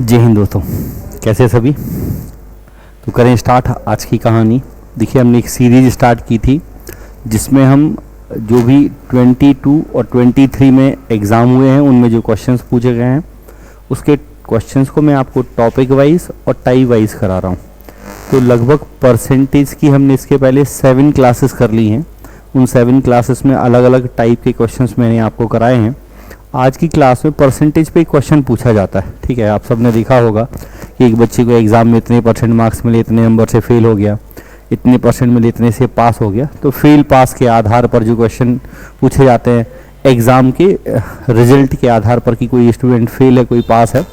जय हिंद दोस्तों, कैसे सभी। तो करें स्टार्ट आज की कहानी। देखिए, हमने एक सीरीज स्टार्ट की थी जिसमें हम जो भी 22 और 23 में एग्ज़ाम हुए हैं उनमें जो क्वेश्चंस पूछे गए हैं उसके क्वेश्चंस को मैं आपको टॉपिक वाइज और टाइप वाइज करा रहा हूँ। तो लगभग परसेंटेज की हमने इसके पहले 7 क्लासेस कर ली हैं। उन 7 क्लासेस में अलग अलग टाइप के क्वेश्चंस मैंने आपको कराए हैं। आज की क्लास में परसेंटेज पे क्वेश्चन पूछा जाता है। ठीक है, आप सबने देखा होगा कि एक बच्चे को एग्ज़ाम में इतने परसेंट मार्क्स मिले, इतने नंबर से फेल हो गया, इतने परसेंट मिले, इतने से पास हो गया। तो फेल पास के आधार पर जो क्वेश्चन पूछे जाते हैं एग्ज़ाम के रिजल्ट के आधार पर कि कोई स्टूडेंट फेल है, कोई पास है,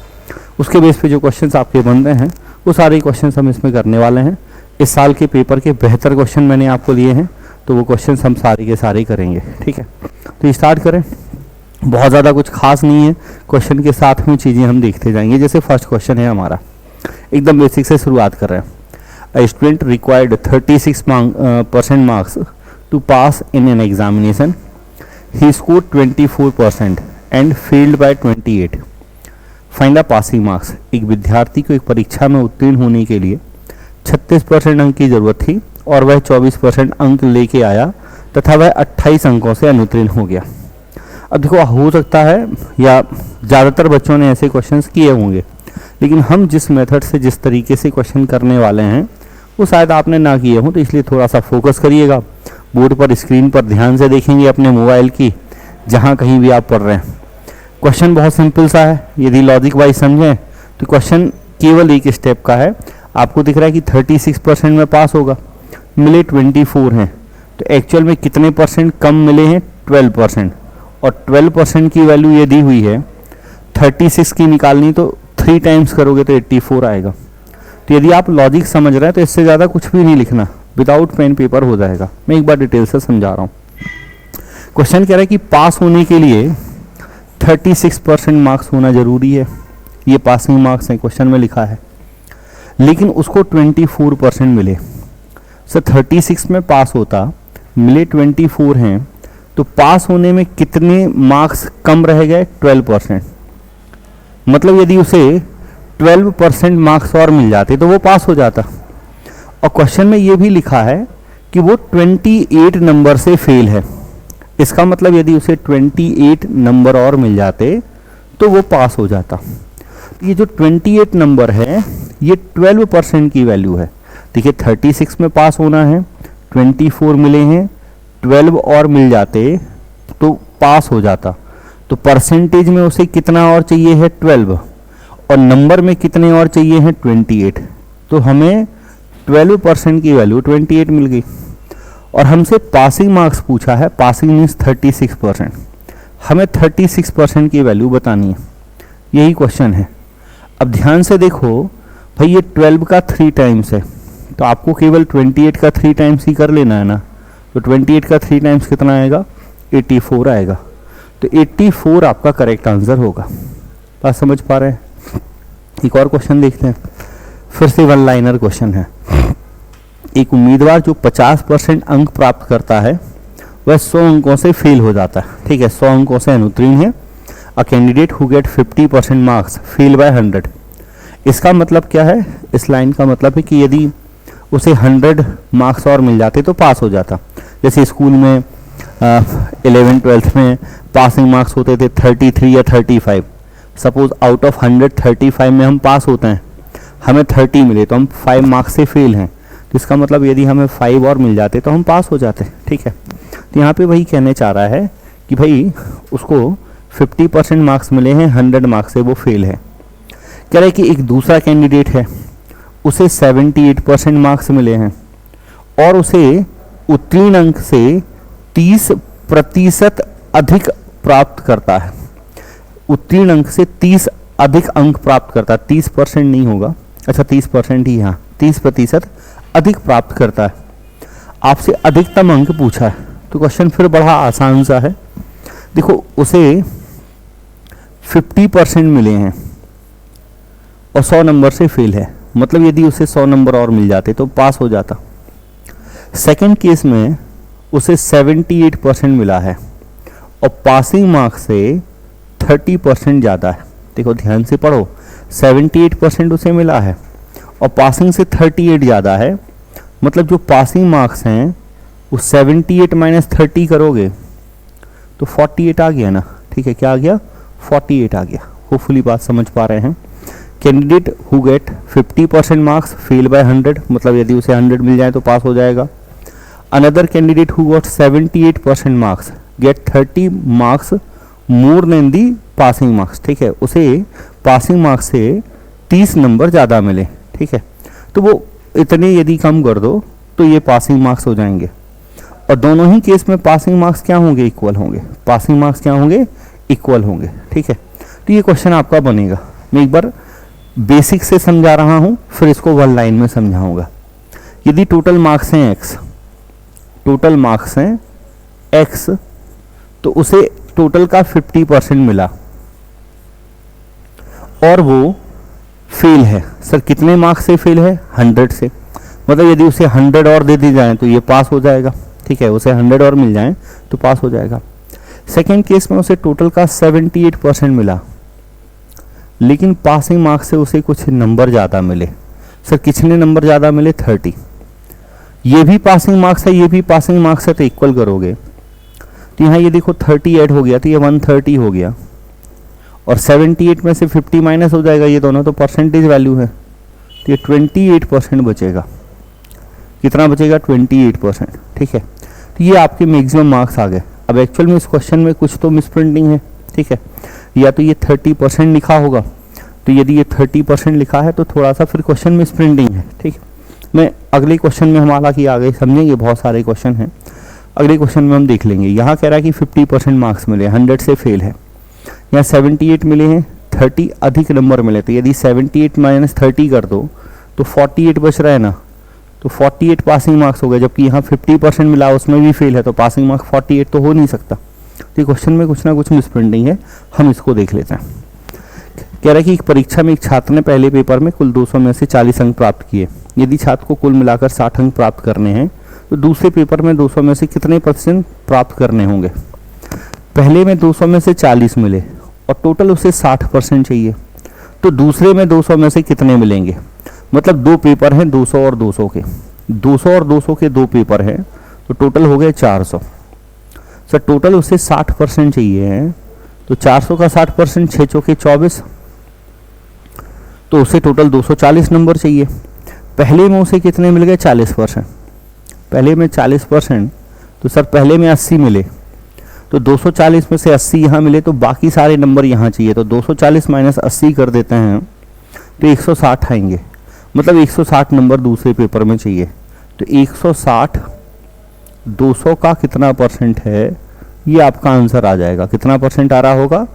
उसके बेस पे जो क्वेश्चंस आपके बन रहे हैं वो सारे क्वेश्चंस हम इसमें करने वाले हैं। इस साल के पेपर के बेहतर क्वेश्चन मैंने आपको लिए हैं, तो वो क्वेश्चंस हम सारे के सारे करेंगे। ठीक है, तो स्टार्ट करें। बहुत ज़्यादा कुछ खास नहीं है, क्वेश्चन के साथ में चीज़ें हम देखते जाएंगे। जैसे फर्स्ट क्वेश्चन है हमारा, एकदम बेसिक से शुरुआत कर रहे हैं। A student required 36% marks to pass in an examination, he score 24% and failed by 28। Find the passing marks. एक विद्यार्थी को एक परीक्षा में उत्तीर्ण होने के लिए 36% अंक की ज़रूरत थी और वह 24% अंक लेके आया तथा वह 28 अंकों से अनुत्तीर्ण हो गया। अब देखो, हो सकता है या ज़्यादातर बच्चों ने ऐसे क्वेश्चंस किए होंगे, लेकिन हम जिस मेथड से जिस तरीके से क्वेश्चन करने वाले हैं वो शायद आपने ना किए हों, तो इसलिए थोड़ा सा फोकस करिएगा। बोर्ड पर स्क्रीन पर ध्यान से देखेंगे अपने मोबाइल की, जहाँ कहीं भी आप पढ़ रहे हैं। क्वेश्चन बहुत सिंपल सा है, यदि लॉजिक वाइज समझें तो क्वेश्चन केवल एक स्टेप का है। आपको दिख रहा है कि 36% में पास होगा, मिले 24 हैं, तो एक्चुअल में कितने परसेंट कम मिले हैं? 12%। और 12% की वैल्यू ये दी हुई है, 36 की निकालनी तो 3 टाइम्स करोगे तो 84 आएगा। तो यदि आप लॉजिक समझ रहे हैं तो इससे ज़्यादा कुछ भी नहीं लिखना, विदाउट पेन पेपर हो जाएगा। मैं एक बार डिटेल से समझा रहा हूँ। क्वेश्चन कह रहा है कि पास होने के लिए 36% मार्क्स होना जरूरी है, ये पासिंग मार्क्स हैं, क्वेश्चन में लिखा है, लेकिन उसको 24% मिले। सर 36 में पास होता, मिले 24 हैं, तो पास होने में कितने मार्क्स कम रह गए? 12%। मतलब यदि उसे 12% मार्क्स और मिल जाते तो वो पास हो जाता। और क्वेश्चन में ये भी लिखा है कि वो 28 नंबर से फेल है। इसका मतलब यदि उसे 28 नंबर और मिल जाते तो वो पास हो जाता। ये जो 28 नंबर है ये 12% की वैल्यू है। देखिए, 36 में पास होना है, 24 मिले हैं, 12 और मिल जाते तो पास हो जाता। तो परसेंटेज में उसे कितना और चाहिए है? 12, और नंबर में कितने और चाहिए हैं? 28। तो हमें 12% की वैल्यू 28 मिल गई। और हमसे पासिंग मार्क्स पूछा है, पासिंग मीन्स 36%। हमें 36% की वैल्यू बतानी है, यही क्वेश्चन है। अब ध्यान से देखो भाई, ये 12 का 3 टाइम्स है, तो आपको केवल 28 का 3 टाइम्स ही कर लेना है ना। तो 28 का 3 टाइम्स कितना आएगा? 84 आएगा। तो 84 आपका करेक्ट आंसर होगा। बात समझ पा रहे हैं? एक और क्वेश्चन देखते हैं, फिर से वन लाइनर क्वेश्चन है। एक उम्मीदवार जो 50% अंक प्राप्त करता है वह 100 अंकों से फेल हो जाता है। ठीक है, 100 अंकों से अनुत्तीर्ण है। A candidate who get 50% marks fail by 100। इसका मतलब क्या है? इस लाइन का मतलब है कि यदि उसे 100 मार्क्स और मिल जाते तो पास हो जाता। जैसे स्कूल में 11th-12th में पासिंग मार्क्स होते थे 33 या 35। सपोज आउट ऑफ 100 35 में हम पास होते हैं, हमें 30 मिले तो हम 5 मार्क्स से फेल हैं। तो इसका मतलब यदि हमें 5 और मिल जाते तो हम पास हो जाते। ठीक है, तो यहाँ पे वही कहने चाह रहा है कि भाई उसको 50% मार्क्स मिले हैं, 100 मार्क्स से वो फेल है। कह रहे कि एक दूसरा कैंडिडेट है, उसे 78% मार्क्स मिले हैं और उसे उत्तीर्ण अंक से 30% अधिक प्राप्त करता है। उत्तीर्ण अंक से 30 अधिक अंक प्राप्त करता है, 30% नहीं होगा, अच्छा 30% ही, हाँ 30% अधिक प्राप्त करता है। आपसे अधिकतम अंक पूछा है, तो क्वेश्चन फिर बड़ा आसान सा है। देखो, उसे 50% मिले हैं और 100 नंबर से फेल है, मतलब यदि उसे 100 नंबर और मिल जाते तो पास हो जाता। सेकंड केस में उसे 78% मिला है और पासिंग मार्क्स से 30% ज़्यादा है। देखो ध्यान से पढ़ो, 78% उसे मिला है और पासिंग से 38 ज़्यादा है, मतलब जो पासिंग मार्क्स हैं वो 78 माइनस 30 करोगे तो 48 आ गया ना। ठीक है, क्या आ गया? 48 आ गया। होपफुली बात समझ पा रहे हैं। Candidate who get 50% marks fail by 100, मतलब यदि उसे 100 मिल जाए तो पास हो जाएगा। Another candidate who got 78% marks gate 30 marks more than the passing marks. ठीक है, उसे पासिंग मार्क्स से 30 नंबर ज़्यादा मिले। ठीक है, तो वो इतने यदि कम कर दो तो ये पासिंग मार्क्स हो जाएंगे। और दोनों ही केस में पासिंग मार्क्स क्या होंगे? इक्वल होंगे। पासिंग मार्क्स क्या होंगे? इक्वल होंगे। ठीक है, तो ये क्वेश्चन आपका बनेगा। मैं एक बार बेसिक से समझा रहा हूँ, फिर इसको वन लाइन में समझाऊंगा। यदि टोटल मार्क्स हैं x, टोटल मार्क्स हैं x, तो उसे टोटल का 50% मिला और वो फेल है। सर कितने मार्क्स से फेल है? 100 से। मतलब यदि उसे 100 और दे दी जाए तो ये पास हो जाएगा। ठीक है, उसे 100 और मिल जाए तो पास हो जाएगा। सेकेंड केस में उसे टोटल का 78% मिला, लेकिन पासिंग मार्क्स से उसे कुछ नंबर ज़्यादा मिले। सर कितने नंबर ज़्यादा मिले? 30। ये भी पासिंग मार्क्स है, ये भी पासिंग मार्क्स है, तो इक्वल करोगे तो यहाँ ये देखो 30 ऐड हो गया तो ये 130 हो गया, और 78 में से 50 माइनस हो जाएगा, ये दोनों तो परसेंटेज वैल्यू है, तो ये 28% बचेगा। कितना बचेगा? 28%। ठीक है, तो ये आपके मैक्सिमम मार्क्स आ गए। अब एक्चुअल में इस क्वेश्चन में कुछ तो मिसप्रिंटिंग है। ठीक है, या तो ये 30% लिखा होगा, तो यदि ये 30% लिखा है तो थोड़ा सा फिर क्वेश्चन मिसप्रिंटिंग है। ठीक है, मैं अगले क्वेश्चन में हम हालांकि आगे समझेंगे, बहुत सारे क्वेश्चन हैं, अगले क्वेश्चन में हम देख लेंगे। यहाँ कह रहा है कि 50% मार्क्स मिले, 100 से फेल है। यहाँ 78 मिले हैं, 30 अधिक नंबर मिले, तो यदि 78 माइनस 30 कर दो तो 48 बच रहा है ना, तो 48 पासिंग मार्क्स हो गए। जबकि यहाँ 50% मिला, उसमें भी फेल है, तो पासिंग मार्क्स 48 तो हो नहीं सकता। तो क्वेश्चन में कुछ ना कुछ मिसप्रिंटिंग है, हम इसको देख लेते हैं। कह रहा है कि एक परीक्षा में एक छात्र ने पहले पेपर में कुल 200 में से 40 अंक प्राप्त किए। यदि छात्र को कुल मिलाकर 60 अंक प्राप्त करने हैं तो दूसरे पेपर में 200 में से कितने % प्राप्त करने होंगे? पहले में 200 में से 40 मिले और टोटल उसे 60% चाहिए, तो दूसरे में 200 में से कितने मिलेंगे? मतलब दो पेपर हैं 200 और 200 के, 200 और 200 के दो पेपर हैं, तो टोटल हो गए 400। सर टोटल उसे 60% चाहिए है, तो 400 का 60%, 6 चौके 24, तो उसे टोटल 240 नंबर चाहिए। पहले में उसे कितने मिल गए? 40%। पहले में 40%, तो सर पहले में 80 मिले, तो 240 में से 80 यहाँ मिले, तो बाकी सारे नंबर यहाँ चाहिए, तो 240 माइनस 80 कर देते हैं तो 160 आएंगे। मतलब 160 नंबर दूसरे पेपर में चाहिए, तो 160 200 का कितना % है, ये आपका आंसर आ जाएगा। कितना % आ रहा होगा?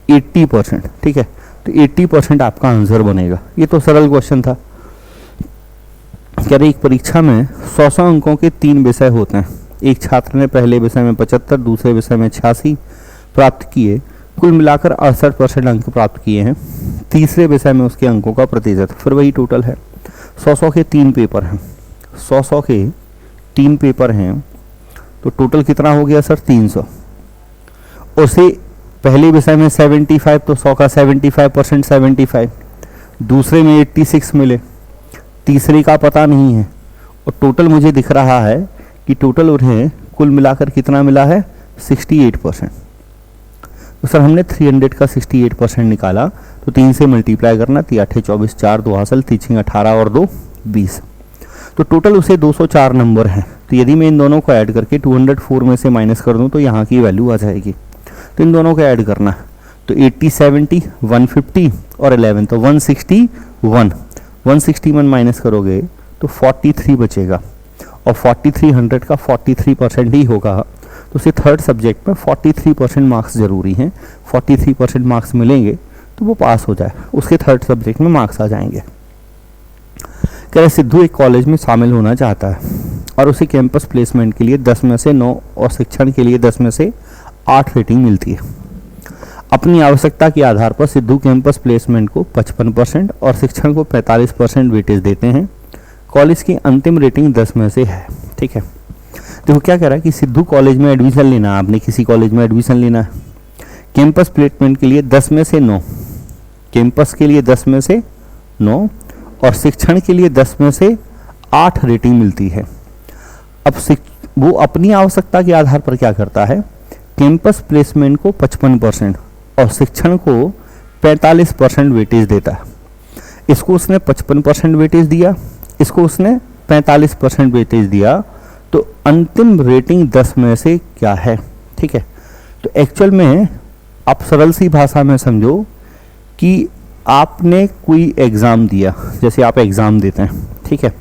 80%। ठीक है, तो 80% आपका आंसर बनेगा। ये तो सरल क्वेश्चन था। कह रहे एक परीक्षा में 100 अंकों के 3 विषय होते हैं। एक छात्र ने पहले विषय में 75, दूसरे विषय में 86 प्राप्त किए, कुल मिलाकर 68% अंक प्राप्त किए हैं। तीसरे विषय में उसके अंकों का प्रतिशत, फिर वही टोटल है। 100 के 3 पेपर हैं, 100 के 3 पेपर हैं, तो टोटल कितना हो गया सर? 300। उसे पहले विषय में 75, तो 100 का 75% 75, दूसरे में 86 मिले, तीसरे का पता नहीं है, और टोटल मुझे दिख रहा है कि टोटल उन्हें कुल मिलाकर कितना मिला है? 68%। तो सर हमने 300 का 68% निकाला, तो 3 से मल्टीप्लाई करना, 3 8 24, 4 2 हासिल, 3 18 और 2 20, तो टोटल उसे 204 नंबर हैं। तो यदि मैं इन दोनों को ऐड करके 204 में से माइनस कर दूं तो यहाँ की वैल्यू आ जाएगी। तो इन दोनों को ऐड करना, तो 80 70 150 और 11, तो 161। 161 माइनस करोगे तो 43 बचेगा, और 43 100 का 43% ही होगा, तो उसे थर्ड सब्जेक्ट में 43% मार्क्स ज़रूरी हैं। 43% मार्क्स मिलेंगे तो वो पास हो जाए, उसके थर्ड सब्जेक्ट में मार्क्स आ जाएंगे। कह रहे सिद्धू एक कॉलेज में शामिल होना चाहता है और उसे कैंपस प्लेसमेंट के लिए 10 में से 9 और शिक्षण के लिए 10 में से 8 रेटिंग मिलती है। अपनी आवश्यकता के आधार पर सिद्धू कैंपस प्लेसमेंट को 55% और शिक्षण को 45% वेटेज देते हैं। कॉलेज की अंतिम रेटिंग 10 में से है। ठीक है, देखो क्या कह रहा है कि सिद्धू कॉलेज में एडमिशन लेना है, आपने किसी कॉलेज में एडमिशन लेना है, कैंपस प्लेसमेंट के लिए 10 में से 9 कैंपस के लिए 10 में से 9 और शिक्षण के लिए 10 में से 8 रेटिंग मिलती है। अब वो अपनी आवश्यकता के आधार पर क्या करता है, कैंपस प्लेसमेंट को 55% और शिक्षण को 45% वेटेज देता है। इसको उसने 55% वेटेज दिया, इसको उसने 45% वेटेज दिया, तो अंतिम रेटिंग 10 में से क्या है, ठीक है। तो एक्चुअल में आप सरल सी भाषा में समझो कि आपने कोई एग्ज़ाम दिया, जैसे आप एग्ज़ाम देते हैं, ठीक है,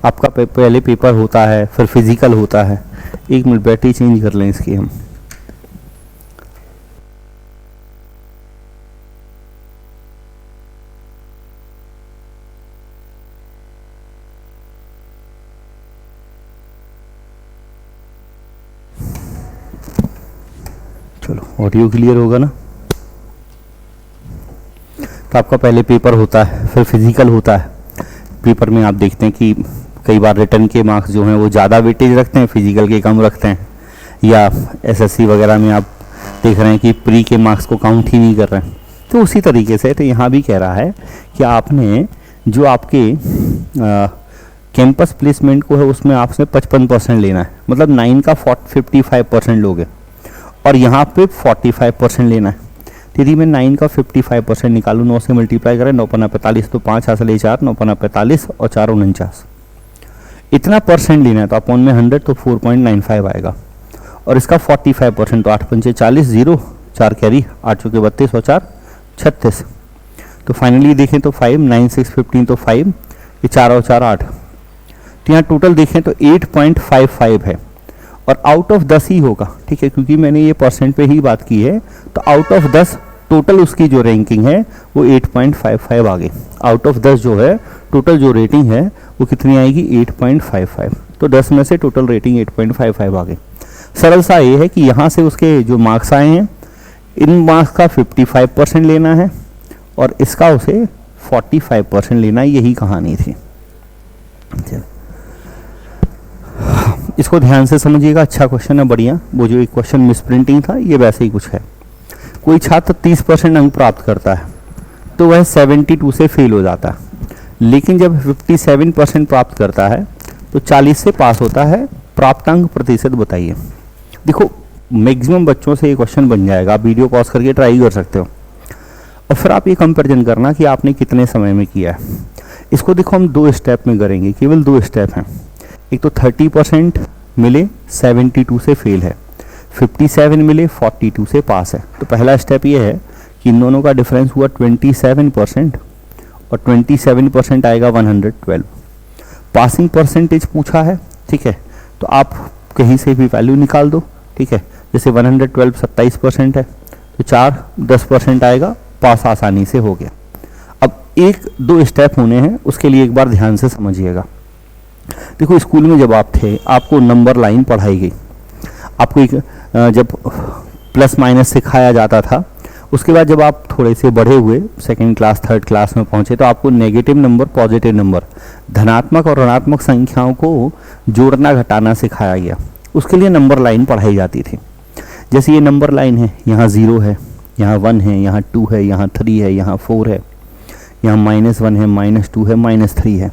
आपका पहले पेपर होता है, फिर फिजिकल होता है। एक मिनट बैटरी चेंज कर लें इसकी हम। चलो ऑडियो क्लियर होगा ना। तो आपका पहले पेपर होता है, फिर फिजिकल होता है। पेपर में आप देखते हैं कि कई बार रिटर्न के मार्क्स जो हैं वो ज़्यादा वेटेज रखते हैं, फिजिकल के कम रखते हैं, या एसएससी वगैरह में आप देख रहे हैं कि प्री के मार्क्स को काउंट ही नहीं कर रहे हैं। तो उसी तरीके से तो यहाँ भी कह रहा है कि आपने जो आपके कैंपस प्लेसमेंट को है उसमें आपसे 55% लेना है, मतलब 9 का 55% लोगे, और यहाँ पे 45% लेना है। तो यदि मैं 9 का 55% निकालूँ, 9 से मल्टीप्लाई करें, 9 पन्ना 45, तो 5 हासिल 4, 9 पन्ना 45 और 4 49, इतना परसेंट लेना है। तो अपॉन में 100 तो 4.95 आएगा, और इसका 45% तो 8 पंचे 40, 0 4 कैरी, 8 चौके 32 और 4 36। तो फाइनली देखें तो 5 9 6 15 तो 5, ये 4 और 4 8, तो यहाँ टोटल देखें तो 8.55 है, और आउट ऑफ 10 ही होगा, ठीक है, क्योंकि मैंने ये परसेंट पे ही बात की है। तो आउट ऑफ 10 टोटल उसकी जो रैंकिंग है वो 8.55 आ गई। आउट ऑफ 10 जो है टोटल जो रेटिंग है वो कितनी आएगी, 8.55। तो 10 में से टोटल रेटिंग 8.55 आ गई। सरल सा ये है कि यहाँ से उसके जो मार्क्स आए हैं, इन मार्क्स का 55% लेना है और इसका उसे 45% लेना है। यही कहानी थी। इसको ध्यान से समझिएगा, अच्छा क्वेश्चन है, बढ़िया। वो जो एक क्वेश्चन मिस प्रिंटिंग था, ये वैसे ही कुछ है। कोई छात्र 30% अंक प्राप्त करता है तो वह 72 से फेल हो जाता है, लेकिन जब 57% प्राप्त करता है तो 40 से पास होता है। प्राप्त अंक प्रतिशत बताइए। देखो मैक्सिमम बच्चों से ये क्वेश्चन बन जाएगा, आप वीडियो पॉज करके ट्राई कर सकते हो, और फिर आप ये कंपैरिजन करना कि आपने कितने समय में किया है। इसको देखो हम 2 स्टेप में करेंगे, केवल 2 स्टेप हैं। एक तो 30% मिले 72 से फेल है, 57 मिले 42 से पास है। तो पहला स्टेप ये है कि इन दोनों का डिफरेंस हुआ 27%, और 27% आएगा 112। पासिंग परसेंटेज पूछा है, ठीक है, तो आप कहीं से भी वैल्यू निकाल दो, ठीक है। जैसे 112 27% है, तो 4-10% आएगा, पास आसानी से हो गया। अब 1-2 स्टेप होने हैं, उसके लिए एक बार ध्यान से समझिएगा। देखो स्कूल में जब आप थे, आपको नंबर लाइन पढ़ाई गई, आपको एक जब प्लस माइनस सिखाया जाता था, उसके बाद जब आप थोड़े से बड़े हुए, 2nd क्लास 3rd क्लास में पहुंचे, तो आपको नेगेटिव नंबर, पॉजिटिव नंबर, धनात्मक और ऋणात्मक संख्याओं को जोड़ना घटाना सिखाया गया। उसके लिए नंबर लाइन पढ़ाई जाती थी। जैसे ये नंबर लाइन है, यहाँ 0 है, यहाँ 1 है, यहाँ 2 है, यहाँ 3 है, यहाँ 4 है, यहाँ -1 है, -2 है, -3 है।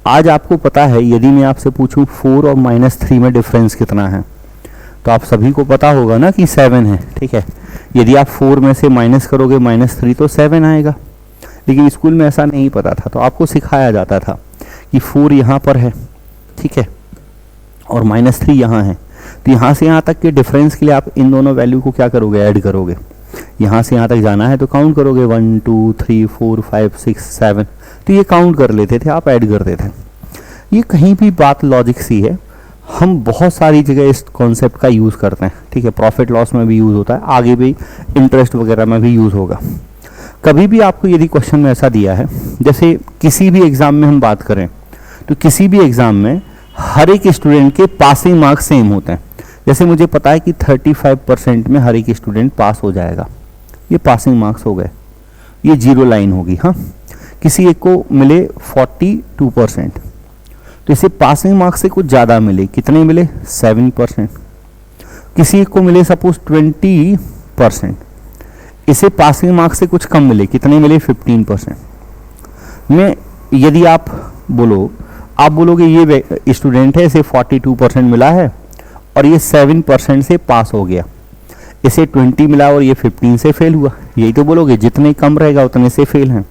आज आपको पता है, यदि मैं आपसे पूछूं 4 और -3 में डिफरेंस कितना है, तो आप सभी को पता होगा ना कि 7 है, ठीक है। यदि आप 4 में से माइनस करोगे -3 तो 7 आएगा। लेकिन स्कूल में ऐसा नहीं पता था, तो आपको सिखाया जाता था कि 4 यहाँ पर है, ठीक है, और -3 यहाँ है। तो यहाँ से यहाँ तक के डिफरेंस के लिए आप इन दोनों वैल्यू को क्या करोगे, ऐड करोगे। यहाँ से यहाँ तक जाना है तो काउंट करोगे, 1 2 3 4 5 6 7, तो ये काउंट कर लेते थे, आप ऐड करते थे। ये कहीं भी बात लॉजिक सी है। हम बहुत सारी जगह इस कॉन्सेप्ट का यूज़ करते हैं, ठीक है। प्रॉफिट लॉस में भी यूज़ होता है, आगे भी इंटरेस्ट वगैरह में भी यूज़ होगा। कभी भी आपको यदि क्वेश्चन में ऐसा दिया है, जैसे किसी भी एग्ज़ाम में हम बात करें, तो किसी भी एग्ज़ाम में हर एक स्टूडेंट के पासिंग मार्क्स सेम होते हैं। जैसे मुझे पता है कि 35% में हर एक स्टूडेंट पास हो जाएगा, ये पासिंग मार्क्स हो गए, ये 0 लाइन होगी। हाँ, किसी एक को मिले 42%, तो इसे पासिंग मार्क्स से कुछ ज़्यादा मिले, कितने मिले, 7%। किसी एक को मिले सपोज 20%, इसे पासिंग मार्क्स से कुछ कम मिले, कितने मिले 15% में। यदि आप बोलोगे ये स्टूडेंट है, इसे 42% मिला है और ये 7% से पास हो गया, इसे 20 मिला और ये 15 से फेल हुआ, यही तो बोलोगे, जितने कम रहेगा उतने से फेल हैं।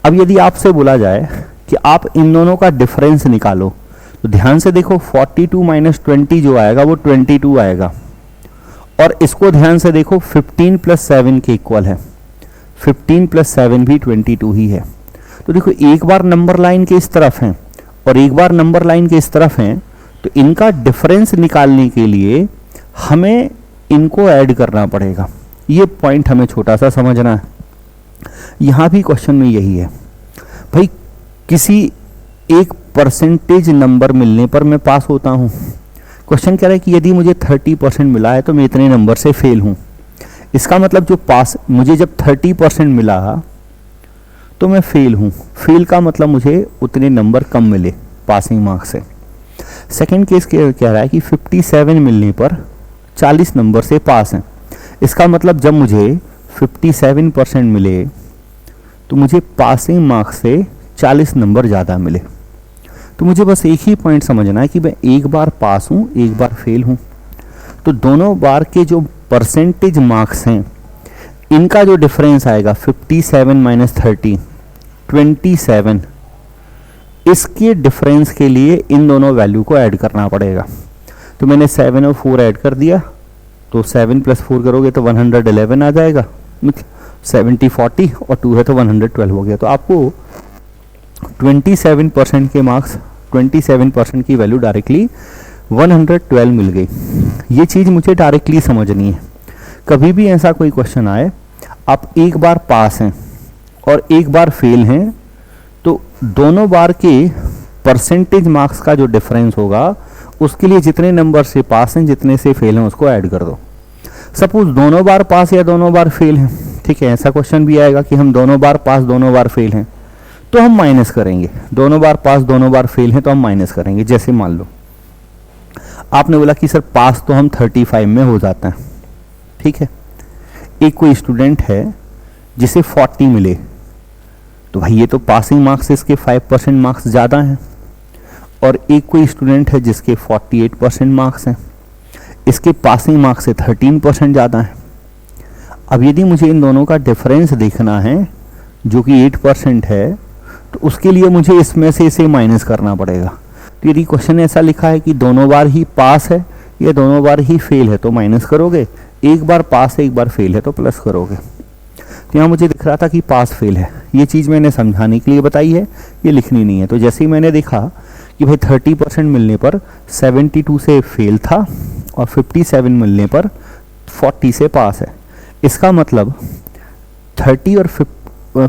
अब यदि आपसे बोला जाए कि आप इन दोनों का डिफरेंस निकालो, तो ध्यान से देखो 42 माइनस 20 जो आएगा वो 22 आएगा, और इसको ध्यान से देखो 15 प्लस 7 के इक्वल है, 15 प्लस 7 भी 22 ही है। तो देखो एक बार नंबर लाइन के इस तरफ हैं और एक बार नंबर लाइन के इस तरफ हैं, तो इनका डिफरेंस निकालने के लिए हमें इनको ऐड करना पड़ेगा। ये पॉइंट हमें छोटा सा समझना है। यहाँ भी क्वेश्चन में यही है भाई, किसी एक परसेंटेज नंबर मिलने पर मैं पास होता हूँ। क्वेश्चन कह रहा है कि यदि मुझे 30% मिला है तो मैं इतने नंबर से फेल हूँ। इसका मतलब जो पास मुझे जब 30% मिला तो मैं फेल हूँ। फेल का मतलब मुझे उतने नंबर कम मिले पासिंग मार्क्स से। सेकेंड केस कह रहा है कि 57 मिलने पर 40 नंबर से पास हैं। इसका मतलब जब मुझे 57% मिले तो मुझे पासिंग मार्क्स से 40 नंबर ज़्यादा मिले। तो मुझे बस एक ही पॉइंट समझना है कि मैं एक बार पास हूँ, एक बार फेल हूँ। तो दोनों बार के जो परसेंटेज मार्क्स हैं इनका जो डिफरेंस आएगा 57 माइनस 30 27, इसके डिफरेंस के लिए इन दोनों वैल्यू को ऐड करना पड़ेगा। तो मैंने 7 और 4 ऐड कर दिया, तो 7 प्लस 4 करोगे तो 111 आ जाएगा, 70 40 और 2 है तो 112 हो गया। तो आपको 27% के मार्क्स, 27% की वैल्यू डायरेक्टली 112 मिल गई। ये चीज़ मुझे डायरेक्टली समझनी है। कभी भी ऐसा कोई क्वेश्चन आए, आप एक बार पास हैं और एक बार फेल हैं, तो दोनों बार के परसेंटेज मार्क्स का जो डिफरेंस होगा उसके लिए जितने नंबर से पास हैं जितने से फेल हैं उसको ऐड कर दो। सपोज दोनों बार पास या दोनों बार फेल हैं, ठीक है, ऐसा क्वेश्चन भी आएगा कि हम दोनों बार पास दोनों बार फेल हैं, तो हम माइनस करेंगे। दोनों बार पास दोनों बार फेल हैं तो हम माइनस करेंगे। जैसे मान लो आपने बोला कि सर पास तो हम 35 में हो जाते हैं, ठीक है। एक कोई स्टूडेंट है जिसे 40 मिले, तो भाई ये तो पासिंग मार्क्स इसके 5% मार्क्स ज़्यादा हैं। और एक कोई स्टूडेंट है जिसके 48% मार्क्स हैं, इसके पासिंग मार्क्स से 13% ज़्यादा हैं। अब यदि मुझे इन दोनों का डिफरेंस देखना है जो कि 8% है, तो उसके लिए मुझे इसमें से इसे माइनस करना पड़ेगा। तो यदि क्वेश्चन ऐसा लिखा है कि दोनों बार ही पास है या दोनों बार ही फेल है तो माइनस करोगे, एक बार पास है एक बार फेल है तो प्लस करोगे। तो यहाँ मुझे दिख रहा था कि पास फेल है, ये चीज़ मैंने समझाने के लिए बताई है, ये लिखनी नहीं है। तो जैसे ही मैंने देखा कि भाई 30% मिलने पर 72 से फेल था और 57 मिलने पर 40 से पास है, इसका मतलब 30 और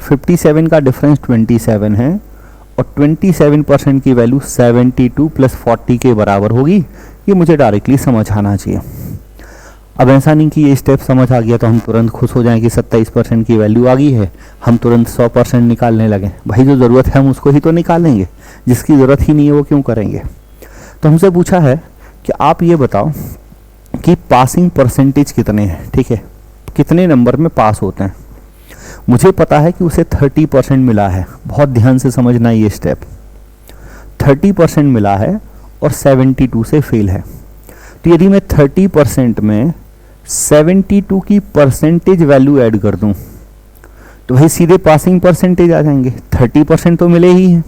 57 का डिफरेंस 27 है और 27% की वैल्यू 72 प्लस 40 के बराबर होगी। ये मुझे डायरेक्टली समझ आना चाहिए। अब ऐसा नहीं कि ये स्टेप समझ आ गया तो हम तुरंत खुश हो जाएं कि 27% की वैल्यू आ गई है, हम तुरंत 100% निकालने लगे। भाई जो ज़रूरत है हम उसको ही तो निकालेंगे, जिसकी ज़रूरत ही नहीं है वो क्यों करेंगे। तो हमसे पूछा है कि आप ये बताओ कि पासिंग परसेंटेज कितने हैं, ठीक है, कितने नंबर में पास होते हैं। मुझे पता है कि उसे 30% मिला है, बहुत ध्यान से समझना ये स्टेप। 30% मिला है और 72 से फेल है। तो यदि मैं 30% में 72 की परसेंटेज वैल्यू ऐड कर दूं तो भाई सीधे पासिंग परसेंटेज आ जाएंगे। 30% तो मिले ही हैं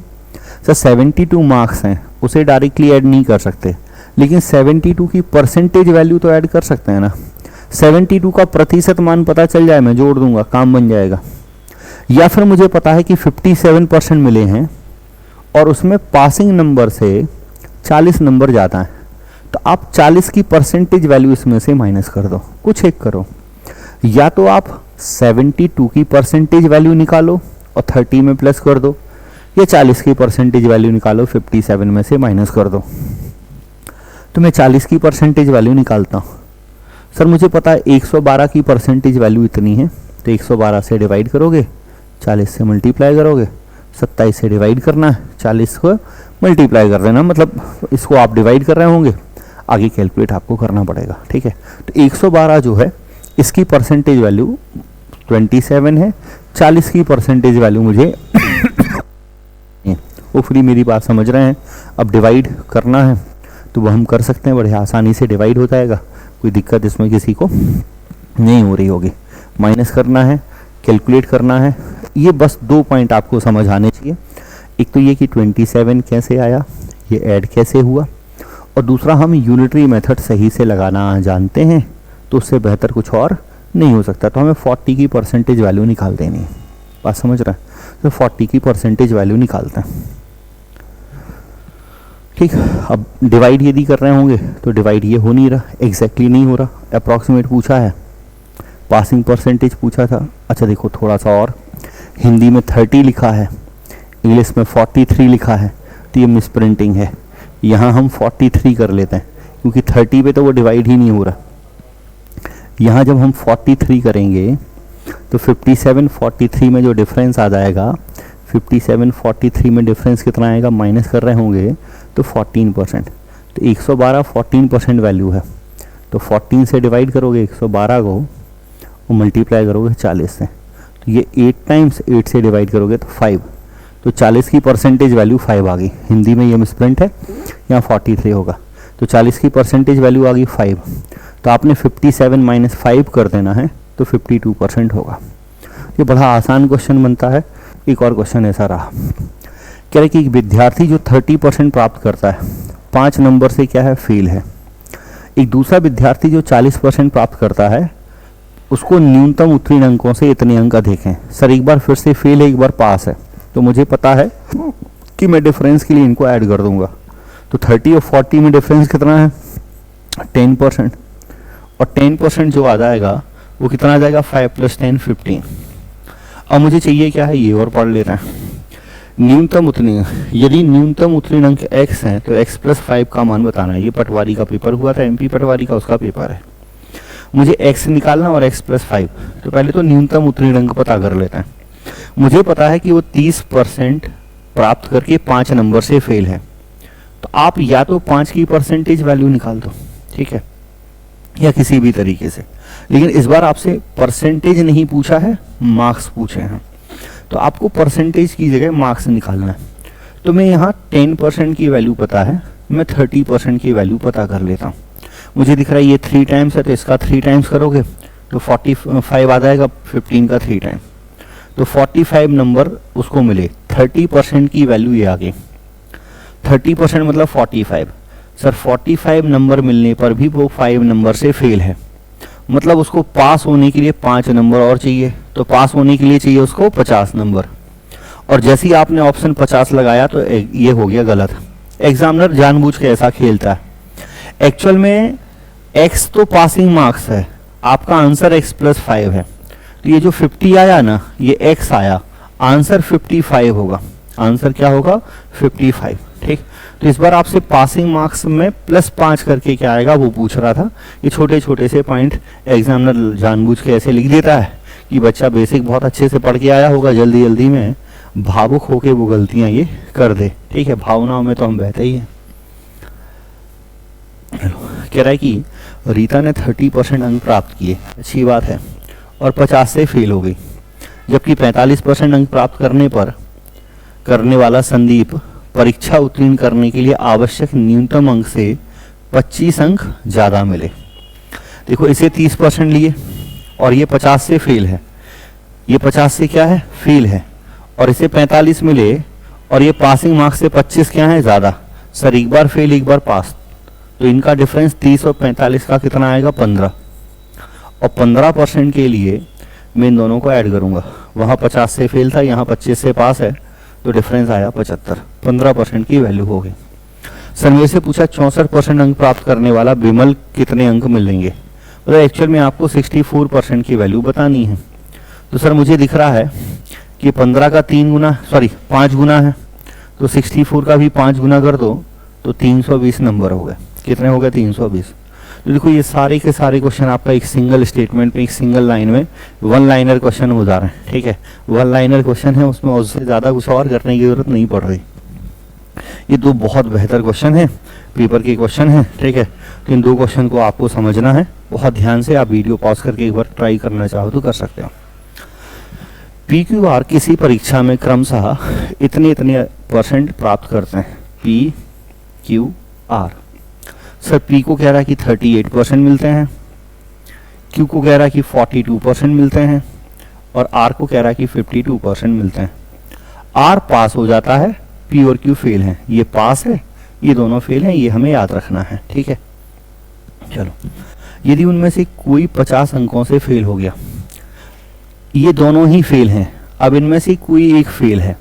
सर, 72 मार्क्स हैं, उसे डायरेक्टली ऐड नहीं कर सकते, लेकिन 72 की परसेंटेज वैल्यू तो ऐड कर सकते हैं ना। 72 का प्रतिशत मान पता चल जाए, मैं जोड़ दूंगा, काम बन जाएगा। या फिर मुझे पता है कि 57% मिले हैं और उसमें पासिंग नंबर से 40 नंबर ज़्यादा हैं, तो आप 40 की परसेंटेज वैल्यू इसमें से माइनस कर दो, कुछ एक करो। या तो आप 72 की परसेंटेज वैल्यू निकालो और 30 में प्लस कर दो, या 40 की परसेंटेज वैल्यू निकालो 57 में से माइनस कर दो। तो मैं 40 की परसेंटेज वैल्यू निकालता हूँ। सर मुझे पता है 112 की परसेंटेज वैल्यू इतनी है, तो 112 से डिवाइड करोगे, 40 से मल्टीप्लाई करोगे, 27 से डिवाइड करना है, 40 को मल्टीप्लाई कर देना, मतलब इसको आप डिवाइड कर रहे होंगे, आगे कैलकुलेट आपको करना पड़ेगा, ठीक है। तो 112 जो है इसकी परसेंटेज वैल्यू 27 है, 40 की परसेंटेज वैल्यू मुझे वो फ्री मेरी बात समझ रहे हैं। अब डिवाइड करना है तो वो हम कर सकते हैं, बड़े आसानी से डिवाइड हो जाएगा, कोई दिक्कत इसमें किसी को नहीं हो रही होगी। माइनस करना है, कैलकुलेट करना है, ये बस 2 पॉइंट आपको समझ आने चाहिए। एक तो ये कि 27 कैसे आया, ये ऐड कैसे हुआ, और दूसरा हम यूनिटरी मेथड सही से लगाना जानते हैं तो उससे बेहतर कुछ और नहीं हो सकता। तो हमें 40 की परसेंटेज वैल्यू निकाल देनी है, बात समझ रहे हैं, तो 40 की परसेंटेज वैल्यू निकालते हैं। ठीक, अब डिवाइड यदि कर रहे होंगे तो डिवाइड ये हो नहीं रहा, एग्जैक्टली नहीं हो रहा, अप्रॉक्सीमेट पूछा है, पासिंग परसेंटेज पूछा था। अच्छा देखो थोड़ा सा और, हिंदी में 30 लिखा है, इंग्लिश में 43 लिखा है, तो ये मिसप्रिंटिंग है। यहाँ हम 43 कर लेते हैं क्योंकि 30 पे तो वो डिवाइड ही नहीं हो रहा। यहाँ जब हम 43 करेंगे तो 57 43 में जो डिफरेंस आ जाएगा, 57 43 में डिफरेंस कितना आएगा, माइनस कर रहे होंगे तो 14%, तो 112 14% वैल्यू है। तो 14 से डिवाइड करोगे 112 को और मल्टीप्लाई करोगे 40 से, तो ये 8 टाइम्स 8 से डिवाइड करोगे तो 5, तो 40 की परसेंटेज वैल्यू 5 आ गई। हिंदी में ये मिसप्रिंट है, यहाँ 43 होगा, तो 40 की परसेंटेज वैल्यू आ गई 5। तो आपने 57 माइनस 5 कर देना है तो 52% होगा। ये बड़ा आसान क्वेश्चन बनता है। एक और क्वेश्चन ऐसा रहा, कह रहे कि एक विद्यार्थी जो 30% प्राप्त करता है 5 नंबर से क्या है, फेल है। एक दूसरा विद्यार्थी जो 40% प्राप्त करता है उसको न्यूनतम उत्तीर्ण अंकों से इतने अंक अधिक हैं। सर एक बार फिर से फेल है, एक बार पास है, तो मुझे पता है कि मैं डिफरेंस के लिए इनको ऐड कर दूंगा। तो 30 और 40 में डिफरेंस कितना है, 10%, और 10% जो आ जाएगा वो कितना आ जाएगा, 5 + 10 15। अब मुझे चाहिए क्या है, ये और पढ़ लेना है, न्यूनतम उत्तीर्ण। यदि न्यूनतम उत्तीर्ण अंक x है तो x + 5 का मान बताना है। ये पटवारी का पेपर हुआ था, MP पटवारी का, उसका पेपर है। मुझे x निकालना और x + 5, तो पहले तो न्यूनतम उत्तीर्ण अंक पता कर लेते हैं। मुझे पता है कि वो 30% प्राप्त करके 5 नंबर से फेल है, तो आप या तो 5 की परसेंटेज वैल्यू निकाल दो, ठीक है, या किसी भी तरीके से। लेकिन इस बार आपसे परसेंटेज नहीं पूछा है, मार्क्स पूछे हैं, तो आपको परसेंटेज की जगह मार्क्स निकालना है। तो मैं यहाँ 10% की वैल्यू पता है, मैं 30% की वैल्यू पता कर लेता हूँ। मुझे दिख रहा है ये 3 टाइम्स है, तो इसका 3 टाइम्स करोगे तो 45 आ जाएगा, 15 का 3 टाइम, तो 45 नंबर उसको मिले। 30% की वैल्यू ये आ गई, 30% मतलब 45। सर 45 नंबर मिलने पर भी वो 5 नंबर से फेल है, मतलब उसको पास होने के लिए 5 नंबर और चाहिए, तो पास होने के लिए चाहिए उसको 50 नंबर। और जैसे ही आपने ऑप्शन 50 लगाया तो ये हो गया गलत। एग्जामिनर जानबूझ के ऐसा खेलता है। एक्चुअल में x तो पासिंग मार्क्स है, आपका आंसर x + 5 है, तो ये जो 50 आया ना, ये x आया, आंसर 55 होगा। आंसर क्या होगा, 55, ठीक। तो इस बार आपसे पासिंग मार्क्स में +5 करके क्या आएगा वो पूछ रहा था। ये छोटे छोटे से पॉइंट एग्जामिनर जानबूझ के ऐसे लिख देता है कि बच्चा बेसिक बहुत अच्छे से पढ़ के आया होगा, जल्दी जल्दी में भावुक होके वो गलतियां ये कर दे, ठीक है। भावनाओं में तो हम बहते ही हैं। कह रहा है कि रीता ने 30% अंक प्राप्त किए, अच्छी बात है, और 50 से फेल हो गई, जबकि 45% अंक प्राप्त करने वाला संदीप परीक्षा उत्तीर्ण करने के लिए आवश्यक न्यूनतम अंक से 25 अंक ज़्यादा मिले। देखो इसे 30% लिए और ये 50 से फेल है, ये 50 से क्या है, फेल है, और इसे 45 मिले और ये पासिंग मार्क्स से 25 क्या है, ज़्यादा। सर एक बार फेल एक बार पास, तो इनका डिफरेंस 30 और 45 का कितना आएगा, 15। और 15% के लिए मैं इन दोनों को ऐड करूँगा। वहाँ 50 से फेल था, यहाँ 25 से पास है, तो डिफरेंस आया 75। 15% की वैल्यू हो गई। सर मेरे से पूछा 64% अंक प्राप्त करने वाला विमल कितने अंक मिलेंगे। मतलब एक्चुअल में आपको 64% की वैल्यू बतानी है। तो सर मुझे दिख रहा है कि 15 का 5 गुना है, तो 64 का भी 5 गुना कर दो तो 320 नंबर हो गए। कितने हो गए, 320। तो देखो ये सारे के सारे क्वेश्चन आपका एक सिंगल स्टेटमेंट में, एक सिंगल लाइन में 1 लाइनर क्वेश्चन हो जा रहे हैं, ठीक है। 1 लाइनर क्वेश्चन है, उसमें उससे ज़्यादा कुछ और करने की जरूरत नहीं पड़ रही। ये 2 बहुत बेहतर क्वेश्चन है, पेपर के क्वेश्चन है, ठीक है। तो इन 2 क्वेश्चन को आपको समझना है बहुत ध्यान से। आप वीडियो पॉज करके एक बार ट्राई करना चाहो तो कर सकते हो। पी क्यू आर किसी परीक्षा में क्रमशः इतने इतने % प्राप्त करते हैं। P Q R, sir P को कह रहा है कि 38% मिलते हैं, क्यू को कह रहा है कि 42% मिलते हैं, और आर को कह रहा है कि 52% मिलते हैं। आर पास हो जाता है, पी और क्यू फेल हैं। ये पास है, ये दोनों फेल हैं, ये हमें याद रखना है, ठीक है। चलो, यदि उनमें से कोई 50 अंकों से फेल हो गया, ये दोनों ही फेल हैं, अब इनमें से कोई एक फेल है,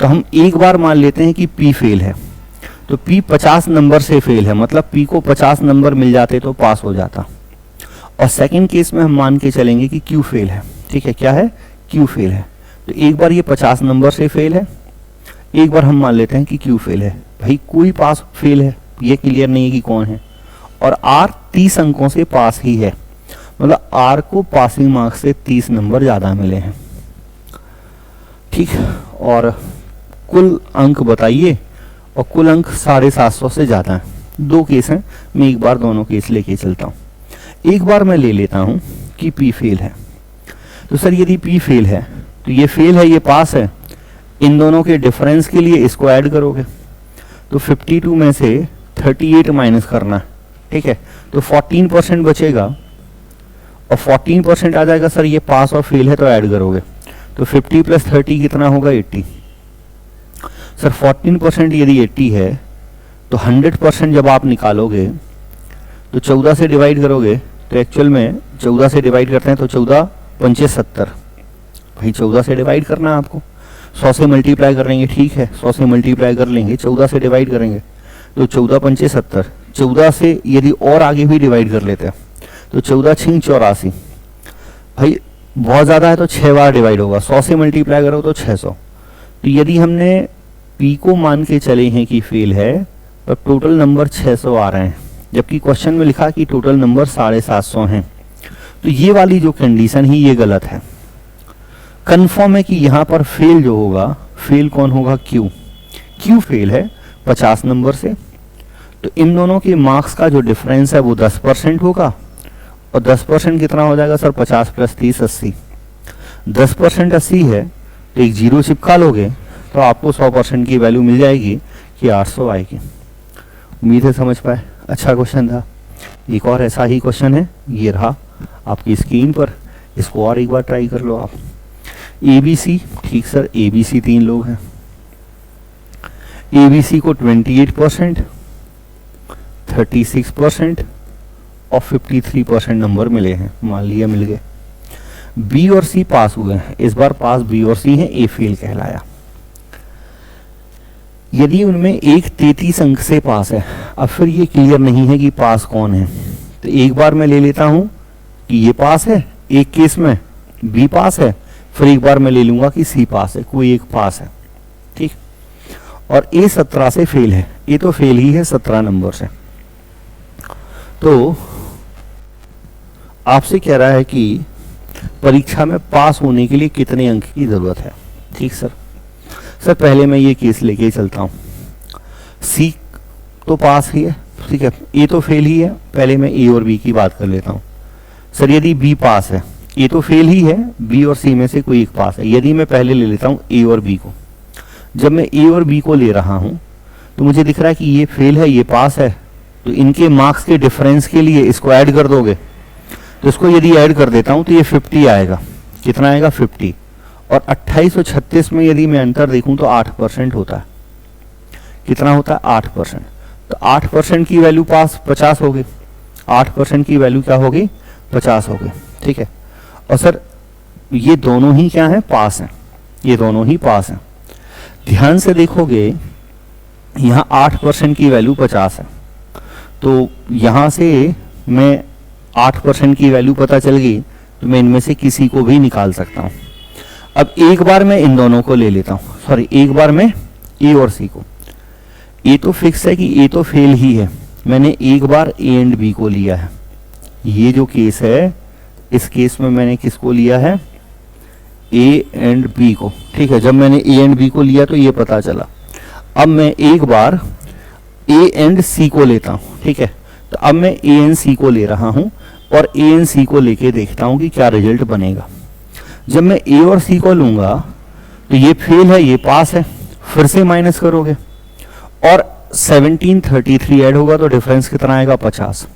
तो हम एक बार मान लेते हैं कि पी फेल है, तो पी 50 नंबर से फेल है, मतलब पी को 50 नंबर मिल जाते तो पास हो जाता। और सेकंड केस में हम मान के चलेंगे कि क्यू फेल है, ठीक है। क्या है? क्यू फेल है। तो एक बार ये 50 नंबर से फेल है, एक बार हम मान लेते हैं कि क्यू फेल है। भाई कोई पास फेल है, ये क्लियर नहीं है कि कौन है। और आर 30 अंकों से पास ही है, मतलब आर को पासिंग मार्क्स से 30 नंबर ज़्यादा मिले हैं, ठीक। और कुल अंक बताइए, और कुल अंक 750 से ज़्यादा हैं। दो केस हैं, मैं एक बार दोनों केस लेके चलता हूँ। एक बार मैं ले लेता हूँ कि पी फेल है, तो सर यदि पी फेल है तो ये फेल है, ये पास है, इन दोनों के डिफरेंस के लिए इसको ऐड करोगे तो 52 में से 38 माइनस करना, ठीक है। तो 14% बचेगा, और 14% आ जाएगा। सर ये पास और फेल है तो ऐड करोगे तो 50 + 30 कितना होगा? 80। सर 14% यदि 80 है तो 100% जब आप निकालोगे तो 14 से डिवाइड करोगे, तो एक्चुअल में 14 से डिवाइड करते हैं तो 14 पंचे 70। भाई 14 से डिवाइड करना है आपको, 100 से मल्टीप्लाई करेंगे, ठीक है, 100 से मल्टीप्लाई कर लेंगे, 14 से डिवाइड करेंगे तो 14 पंचे 70। 14 से यदि और आगे भी डिवाइड कर लेते हैं तो 14 छिंग 84। भाई बहुत ज़्यादा है तो 6 बार डिवाइड होगा, 100 से मल्टीप्लाई करो तो 600। तो यदि हमने पी को मान के चले हैं कि फेल है, तो टोटल नंबर 600 आ रहे हैं, जबकि क्वेश्चन में लिखा कि टोटल नंबर 750 हैं। तो ये वाली जो कंडीशन ही ये गलत है। कंफर्म है कि यहाँ पर फेल जो होगा, फेल कौन होगा? क्यू। क्यू फेल है 50 नंबर से, तो इन दोनों के मार्क्स का जो डिफरेंस है वो 10% होगा। और 10% कितना हो जाएगा? सर 50 + 30 80। 10% 80 है, तो एक जीरो चिपका लोगे तो आपको 100% की वैल्यू मिल जाएगी कि 800 आएगी। उम्मीद है समझ पाए। अच्छा क्वेश्चन था। एक और ऐसा ही क्वेश्चन है, ये रहा आपकी स्क्रीन पर, इसको और एक बार ट्राई कर लो आप। ABC, ठीक सर, ABC 3 लोग हैं। ABC को 28%, 36% और 53% नंबर मिले हैं, मान लिया मिल गए। B और C पास हुए हैं, इस बार पास B और C हैं, A फेल कहलाया। यदि उनमें एक 33 अंक से पास है, अब फिर ये क्लियर नहीं है कि पास कौन है, तो एक बार मैं ले लेता हूं कि ये पास है, एक केस में B पास है, फिर एक बार मैं ले लूंगा कि C पास है, कोई एक पास है, ठीक। और A 17 से फेल है, ये तो फेल ही है 17 नंबर से। तो आपसे कह रहा है कि परीक्षा में पास होने के लिए कितने अंक की जरूरत है, ठीक सर। सर पहले मैं ये केस लेके चलता हूँ, C तो पास ही है, ठीक है, A तो फेल ही है, पहले मैं A और B की बात कर लेता हूँ। सर यदि B पास है, A तो फेल ही है, B और C में से कोई एक पास है। यदि मैं पहले ले लेता हूँ A और B को, जब मैं A और B को ले रहा हूँ तो मुझे दिख रहा है कि ये फेल है, ये पास है, तो इनके मार्क्स के डिफरेंस के लिए इसको ऐड कर दोगे, तो इसको यदि ऐड कर देता हूँ तो ये 50 आएगा। कितना आएगा? 50। और 28 और 36 में यदि मैं अंतर देखूं तो 8% होता है। कितना होता है? 8%। तो 8% की वैल्यू पास 50 होगी, 8% की वैल्यू क्या होगी? 50 होगी, ठीक है। और सर ये दोनों ही क्या हैं? पास हैं, ये दोनों ही पास हैं। ध्यान से देखोगे यहाँ 8% की वैल्यू 50 है, तो यहाँ से मैं 8% की वैल्यू पता चल गई तो मैं इनमें से किसी को भी निकाल सकता हूँ। अब एक बार मैं इन दोनों को ले लेता हूँ, सॉरी एक बार मैं A और C को। A तो फिक्स है कि A तो फेल ही है, मैंने एक बार A एंड B को लिया है। ये जो केस है, इस केस में मैंने किसको लिया है? A एंड B को, ठीक है। जब मैंने A एंड B को लिया तो ये पता चला। अब मैं एक बार A एंड C को लेता हूँ, ठीक है। तो अब मैं A एंड C को ले रहा हूँ और A एंड C को लेके देखता हूँ कि क्या रिजल्ट बनेगा। जब मैं ए और सी को लूँगा तो ये फेल है, ये पास है, फिर से माइनस करोगे और 1733 ऐड होगा तो डिफरेंस कितना आएगा 50।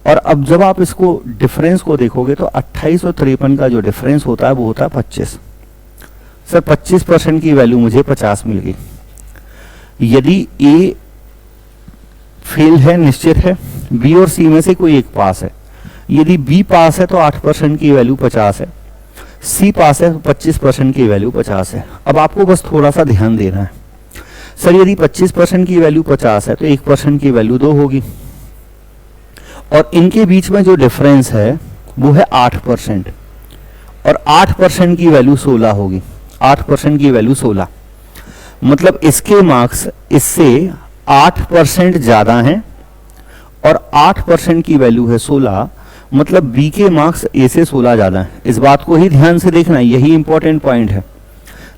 और अब जब आप इसको डिफरेंस को देखोगे तो 28 और 53 का जो डिफरेंस होता है वो होता है 25। सर 25% की वैल्यू मुझे 50 मिल गई। यदि ए फेल है, निश्चित है, बी और सी में से कोई एक पास है। यदि बी पास है तो 8% की वैल्यू 50 है, सी पास है तो 25% की वैल्यू 50 है। अब आपको बस थोड़ा सा ध्यान देना है। सर यदि 25% की वैल्यू 50 है तो 1% की वैल्यू 2 होगी और इनके बीच में जो डिफरेंस है वो है 8% और 8% की वैल्यू 16 होगी। 8% की वैल्यू 16, मतलब इसके मार्क्स इससे 8% ज्यादा हैं और 8% की वैल्यू है 16, मतलब बी के मार्क्स ए से 16 ज्यादा हैं। इस बात को ही ध्यान से देखना, यही इंपॉर्टेंट पॉइंट है।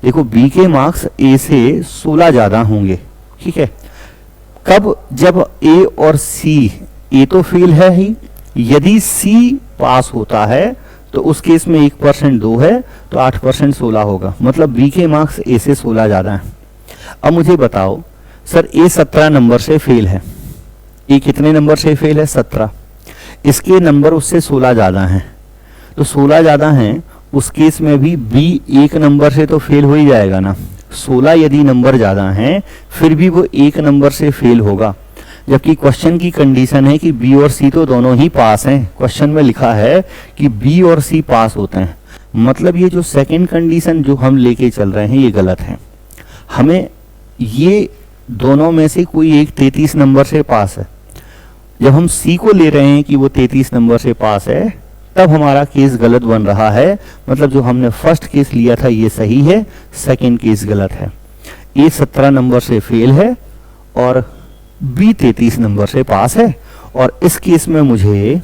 देखो बी के मार्क्स ए से 16 ज्यादा होंगे, ठीक है। कब? जब ए और सी, ए तो फेल है ही, यदि सी पास होता है तो उस केस में 1% 2 है तो 8% 16 होगा, मतलब बी के मार्क्स ए से 16 ज्यादा है। अब मुझे बताओ सर ए 17 नंबर से फेल है, ए कितने नंबर से फेल है? 17। इसके नंबर उससे 16 ज्यादा हैं, तो 16 ज्यादा हैं, उस केस में भी बी 1 नंबर से तो फेल हो ही जाएगा ना। 16 यदि नंबर ज्यादा हैं फिर भी वो 1 नंबर से फेल होगा, जबकि क्वेश्चन की कंडीशन है कि बी और सी तो दोनों ही पास हैं। क्वेश्चन में लिखा है कि बी और सी पास होते हैं, मतलब ये जो सेकंड कंडीशन जो हम लेके चल रहे हैं ये गलत है। हमें ये दोनों में से कोई एक 33 नंबर से पास है। जब हम सी को ले रहे हैं कि वो 33 नंबर से पास है तब हमारा केस गलत बन रहा है, मतलब जो हमने फर्स्ट केस लिया था ये सही है, सेकंड केस गलत है। ए 17 नंबर से फेल है और बी 33 नंबर से पास है, और इस केस में मुझे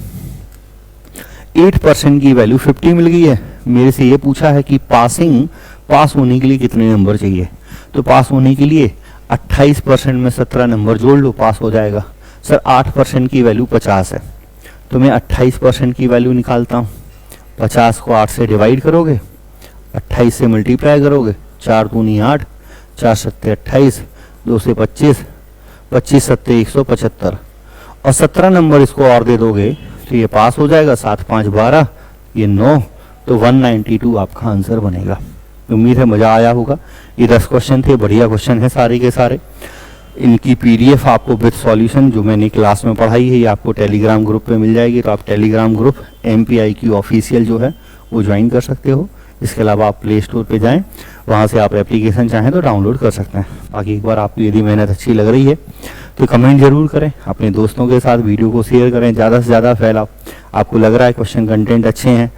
8% की वैल्यू 50 मिल गई है। मेरे से ये पूछा है कि पास होने के लिए कितने नंबर चाहिए, तो पास होने के लिए 28% में 17 नंबर जोड़ लो, पास हो जाएगा। सर 8% की वैल्यू 50 है, तो मैं 28% की वैल्यू निकालता हूँ। 50 को 8 से डिवाइड करोगे, 28 से मल्टीप्लाई करोगे, 4 दूनी 8, 4 सत्ते 28, 2 से 25, 25 सत्ते 175 और 17 नंबर इसको और दे दोगे तो ये पास हो जाएगा। 7 5 12, ये 9, तो 192 आपका आंसर बनेगा। उम्मीद है मज़ा आया होगा। ये 10 क्वेश्चन थे, बढ़िया क्वेश्चन है सारे के सारे। इनकी पीडीएफ आपको विद सॉल्यूशन जो मैंने क्लास में पढ़ाई है ये आपको टेलीग्राम ग्रुप पे मिल जाएगी, तो आप टेलीग्राम ग्रुप MPIQ ऑफिशियल जो है वो ज्वाइन कर सकते हो। इसके अलावा आप प्ले स्टोर पे जाएं, वहाँ से आप एप्लीकेशन चाहें तो डाउनलोड कर सकते हैं। बाकी एक बार आपको यदि मेहनत अच्छी लग रही है तो कमेंट जरूर करें, अपने दोस्तों के साथ वीडियो को शेयर करें, ज़्यादा से ज़्यादा फैलाओ। आपको लग रहा है क्वेश्चन कंटेंट अच्छे हैं,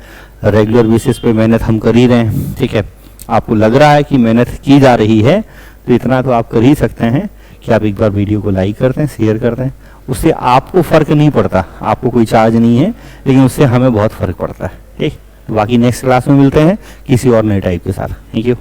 रेगुलर बेसिस पे मेहनत हम कर ही रहे हैं, ठीक है, आपको लग रहा है कि मेहनत की जा रही है, तो इतना तो आप कर ही सकते हैं कि आप एक बार वीडियो को लाइक कर दें, शेयर कर दें। उससे आपको फ़र्क नहीं पड़ता, आपको कोई चार्ज नहीं है, लेकिन उससे हमें बहुत फ़र्क पड़ता है, ठीक। बाकी नेक्स्ट क्लास में मिलते हैं किसी और नए टाइप के साथ। Thank you.